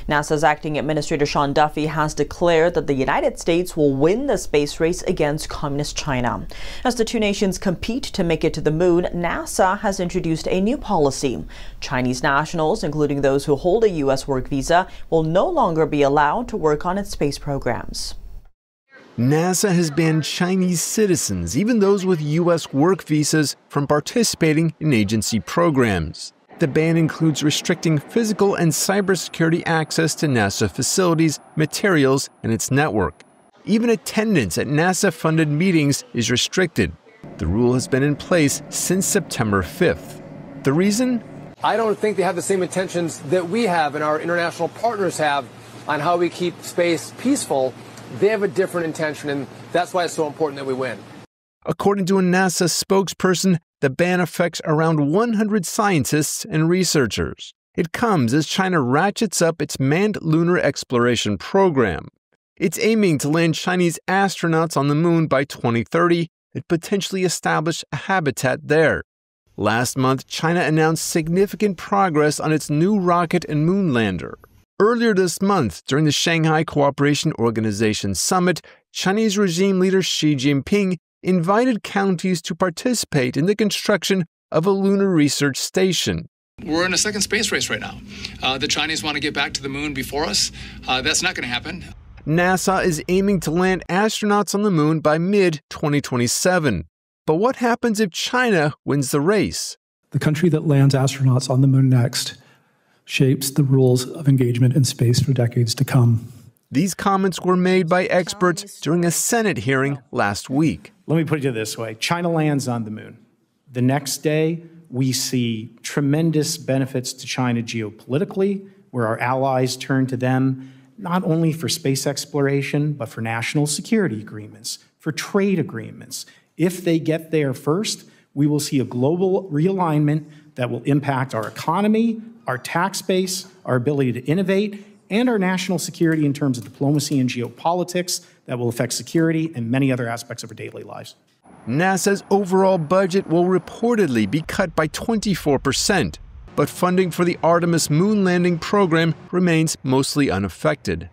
NASA's acting administrator Daafi has declared that the United States will win the space race against communist China. As the two nations compete to make it to the moon, NASA has introduced a new policy. Chinese nationals, including those who hold a U.S. work visa, will no longer be allowed to work on its space programs. NASA has banned Chinese citizens, even those with U.S. work visas, from participating in agency programs. The ban includes restricting physical and cybersecurity access to NASA facilities, materials, and its network. Even attendance at NASA-funded meetings is restricted. The rule has been in place since September 5th. The reason? I don't think they have the same intentions that we have and our international partners have on how we keep space peaceful. They have a different intention, and that's why it's so important that we win. According to a NASA spokesperson, the ban affects around 100 scientists and researchers. It comes as China ratchets up its manned lunar exploration program. It's aiming to land Chinese astronauts on the moon by 2030 and potentially establish a habitat there. Last month, China announced significant progress on its new rocket and moon lander. Earlier this month, during the Shanghai Cooperation Organization Summit, Chinese regime leader Xi Jinping invited counties to participate in the construction of a lunar research station. We're in a second space race right now. The Chinese want to get back to the moon before us. That's not going to happen. NASA is aiming to land astronauts on the moon by mid-2027. But what happens if China wins the race? The country that lands astronauts on the moon next shapes the rules of engagement in space for decades to come. These comments were made by experts during a Senate hearing last week. Let me put it this way. China lands on the moon. The next day, we see tremendous benefits to China geopolitically, where our allies turn to them not only for space exploration, but for national security agreements, for trade agreements. If they get there first, we will see a global realignment that will impact our economy, our tax base, our ability to innovate, and our national security in terms of diplomacy and geopolitics that will affect security and many other aspects of our daily lives. NASA's overall budget will reportedly be cut by 24%, but funding for the Artemis moon landing program remains mostly unaffected.